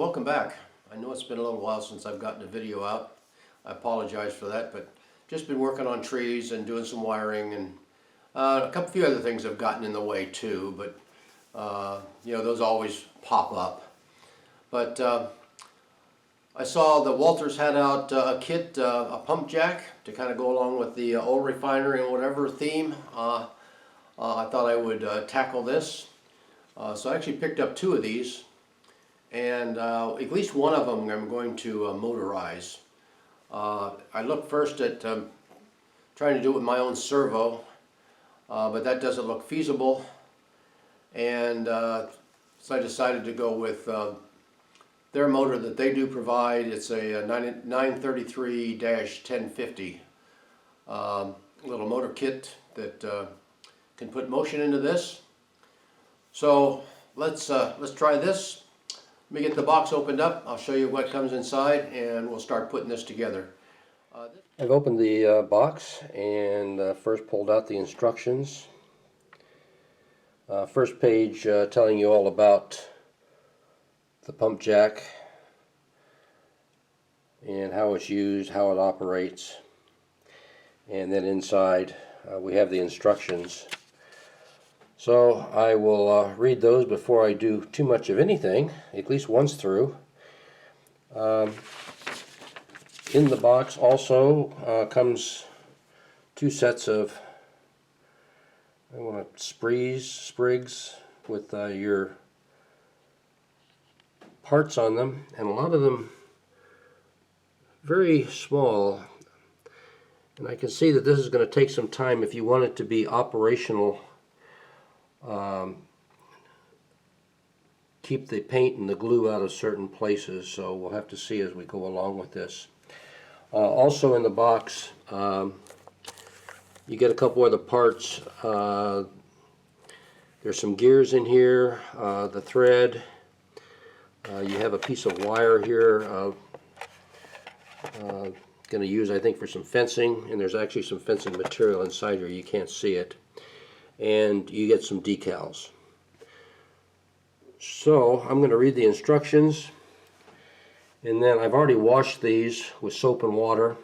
welcome back. I know it's been a little while since I've gotten a video out. I apologize for that, but just been working on trees and doing some wiring, and a few other things have gotten in the way too, but you know, those always pop up. But I saw that Walthers had out a kit, a pump jack, to kind of go along with the oil refinery and whatever theme. I thought I would tackle this. So I actually picked up two of these, and at least one of them I'm going to motorize. I looked first at trying to do it with my own servo, but that doesn't look feasible, and so I decided to go with their motor that they do provide. It's a 933-1050 little motor kit that can put motion into this. So let's try this. Let me get the box opened up. I'll show you what comes inside, and we'll start putting this together. I've opened the box and first pulled out the instructions. First page telling you all about the pump jack and how it's used, how it operates, and then inside we have the instructions. So I will read those before I do too much of anything, at least once through. In the box also comes two sets of sprigs with your parts on them, and a lot of them very small. And I can see that this is going to take some time if you want it to be operational. Keep the paint and the glue out of certain places, so we'll have to see as we go along with this. Also in the box you get a couple other parts. There's some gears in here, the thread, you have a piece of wire here going to use, I think, for some fencing, and there's actually some fencing material inside here. You can't see it. And you get some decals. So I'm going to read the instructions, and then I've already washed these with soap and water,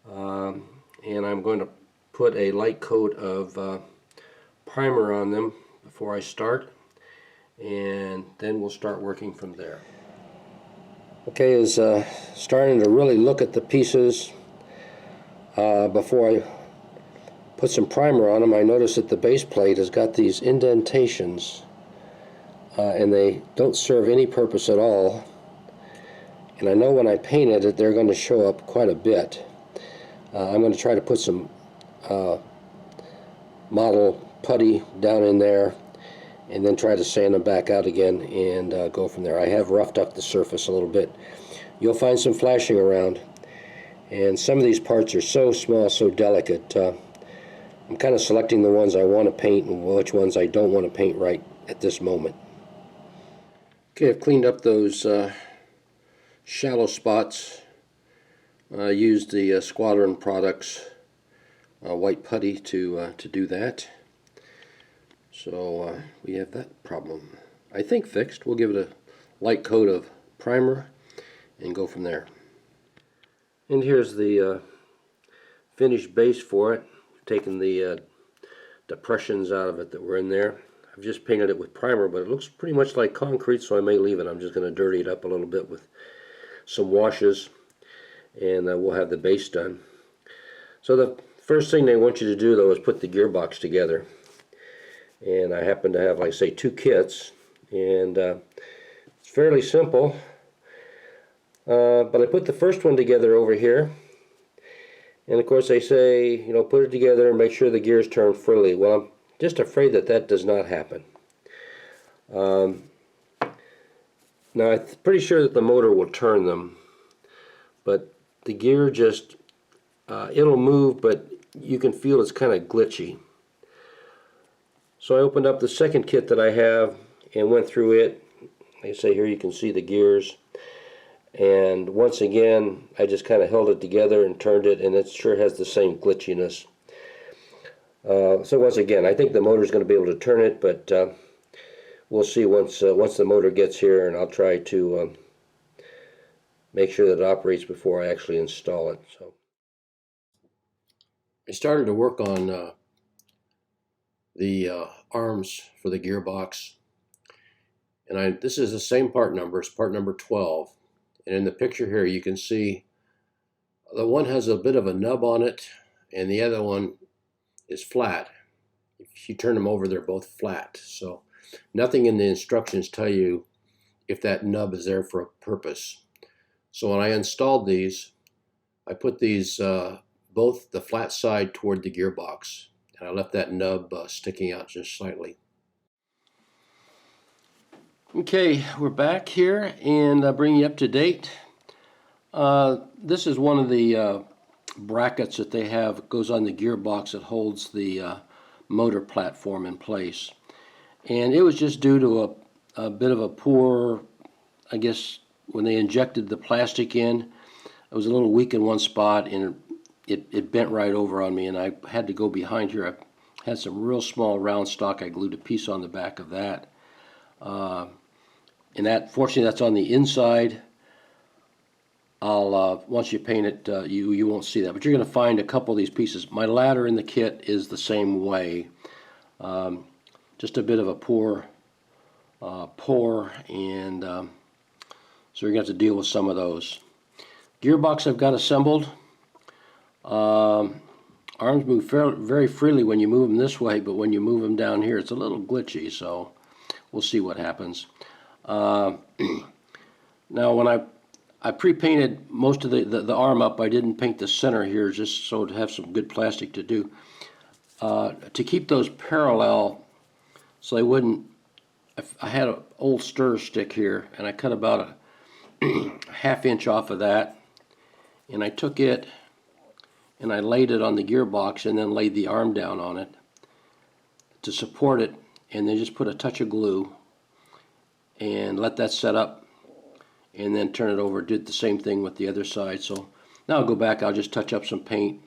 and I'm going to put a light coat of primer on them before I start, and then we'll start working from there. Okay, is starting to really look at the pieces before I put some primer on them. I noticed that the base plate has got these indentations, and they don't serve any purpose at all. And I know when I painted it, they're going to show up quite a bit. I'm going to try to put some model putty down in there, and then try to sand them back out again and go from there. I have roughed up the surface a little bit. You'll find some flashing around, and some of these parts are so small, so delicate. I'm kind of selecting the ones I want to paint and which ones I don't want to paint right at this moment. Okay, I've cleaned up those shallow spots. I used the Squadron Products white putty to do that. So we have that problem, I think, fixed. We'll give it a light coat of primer and go from there. And here's the finished base for it. Taken the depressions out of it that were in there. I've just painted it with primer, but it looks pretty much like concrete, so I may leave it. I'm just going to dirty it up a little bit with some washes, and we'll have the base done. So the first thing they want you to do, though, is put the gearbox together. And I happen to have, like I say, two kits, and it's fairly simple. But I put the first one together over here. And of course they say, you know, put it together and make sure the gears turn freely. Well, I'm just afraid that that does not happen. Now I'm pretty sure that the motor will turn them, but the gear just, it'll move, but you can feel it's kind of glitchy. So I opened up the second kit that I have and went through it. Like I say, here you can see the gears. And once again, I just kind of held it together and turned it, and it sure has the same glitchiness. So once again, I think the motor is going to be able to turn it, but we'll see once the motor gets here, and I'll try to make sure that it operates before I actually install it. So I started to work on the arms for the gearbox, and this is the same part number. It's part number 12, and in the picture here you can see the one has a bit of a nub on it, and the other one is flat. If you turn them over, they're both flat. So nothing in the instructions tell you if that nub is there for a purpose. So when I installed these, I put these both the flat side toward the gearbox, and I left that nub sticking out just slightly. Okay, we're back here and bring you up to date. This is one of the brackets that they have, goes on the gearbox that holds the motor platform in place. And it was just due to a bit of a poor, I guess, when they injected the plastic in, it was a little weak in one spot, and it bent right over on me, and I had to go behind here. I had some real small round stock. I glued a piece on the back of that. And that, fortunately, that's on the inside. Once you paint it, you won't see that, but you're going to find a couple of these pieces. My ladder in the kit is the same way. Just a bit of a poor pour, and so you're going to have to deal with some of those. Gearbox I've got assembled. Arms move very freely when you move them this way, but when you move them down here, it's a little glitchy, so we'll see what happens. Now, when I pre-painted most of the arm up, I didn't paint the center here just so to have some good plastic to do. To keep those parallel so they wouldn't, I had an old stir stick here, and I cut about a ½ inch off of that, and I took it and I laid it on the gearbox and then laid the arm down on it to support it, and then just put a touch of glue and let that set up, and then turn it over. Did the same thing with the other side. So now I'll go back, I'll just touch up some paint,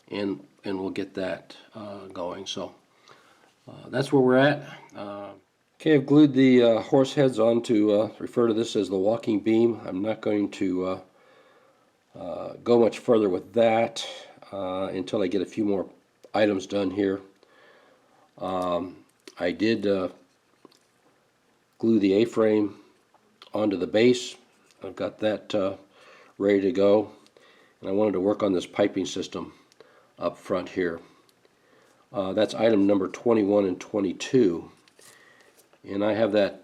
and we'll get that going. So that's where we're at. Okay, I've glued the horse heads on to refer to this as the walking beam. I'm not going to go much further with that until I get a few more items done here. I did glue the A-frame onto the base. I've got that ready to go, and I wanted to work on this piping system up front here. That's item number 21 and 22, and I have that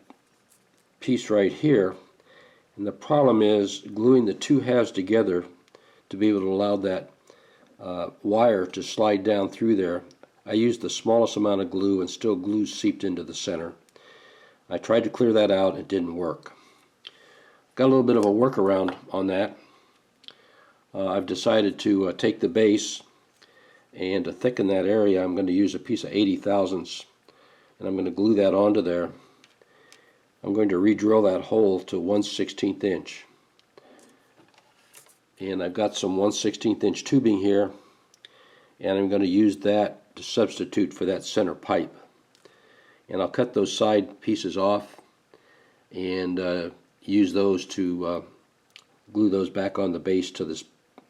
piece right here, and the problem is gluing the two halves together to be able to allow that wire to slide down through there. I used the smallest amount of glue, and still glue seeped into the center. I tried to clear that out, it didn't work. Got a little bit of a workaround on that. I've decided to take the base, and to thicken that area I'm going to use a piece of 80 thousandths, and I'm going to glue that onto there. I'm going to re-drill that hole to 1/16 inch, and I've got some 1/16 inch tubing here, and I'm going to use that to substitute for that center pipe. And I'll cut those side pieces off and use those to glue those back on the base to this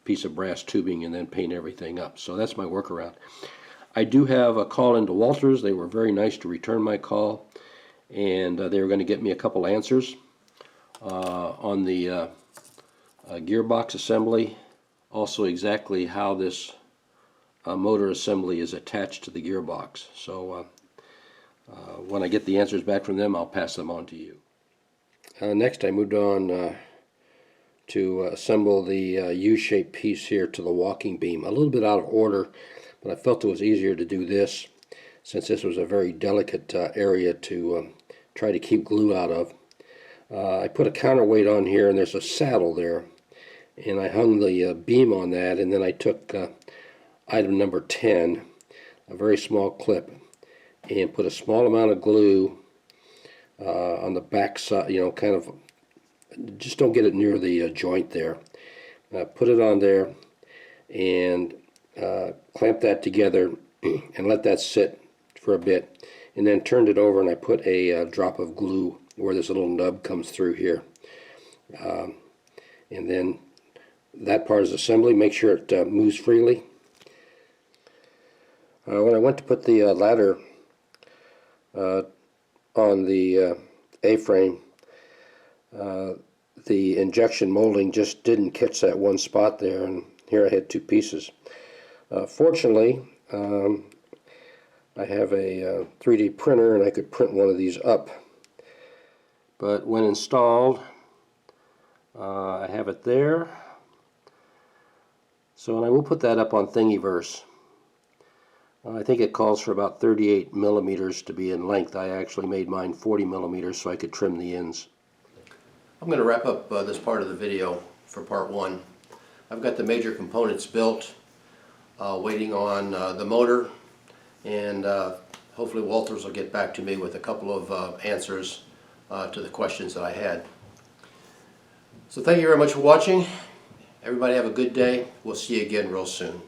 piece of brass tubing, and then paint everything up. So that's my workaround. I do have a call into Walthers. They were very nice to return my call, and they were going to get me a couple answers on the gearbox assembly, also exactly how this motor assembly is attached to the gearbox. So when I get the answers back from them, I'll pass them on to you. Next, I moved on to assemble the U-shaped piece here to the walking beam. A little bit out of order, but I felt it was easier to do this since this was a very delicate area to try to keep glue out of. I put a counterweight on here, and there's a saddle there, and I hung the beam on that, and then I took item number 10, a very small clip, and put a small amount of glue on the back side, you know, kind of, just don't get it near the joint there. Put it on there and clamp that together and let that sit for a bit. and then turned it over and I put a drop of glue where this little nub comes through here. And then that part is assembly. Make sure it moves freely. When I went to put the ladder on the A-frame, the injection molding just didn't catch that one spot there, and here I had two pieces. Fortunately, I have a 3D printer and I could print one of these up. But when installed, I have it there. So I will put that up on Thingiverse. I think it calls for about 38 millimeters to be in length. I actually made mine 40 millimeters so I could trim the ends. I'm going to wrap up this part of the video for part one. I've got the major components built, waiting on the motor, and hopefully Walthers will get back to me with a couple of answers to the questions that I had. So thank you very much for watching. Everybody have a good day. We'll see you again real soon.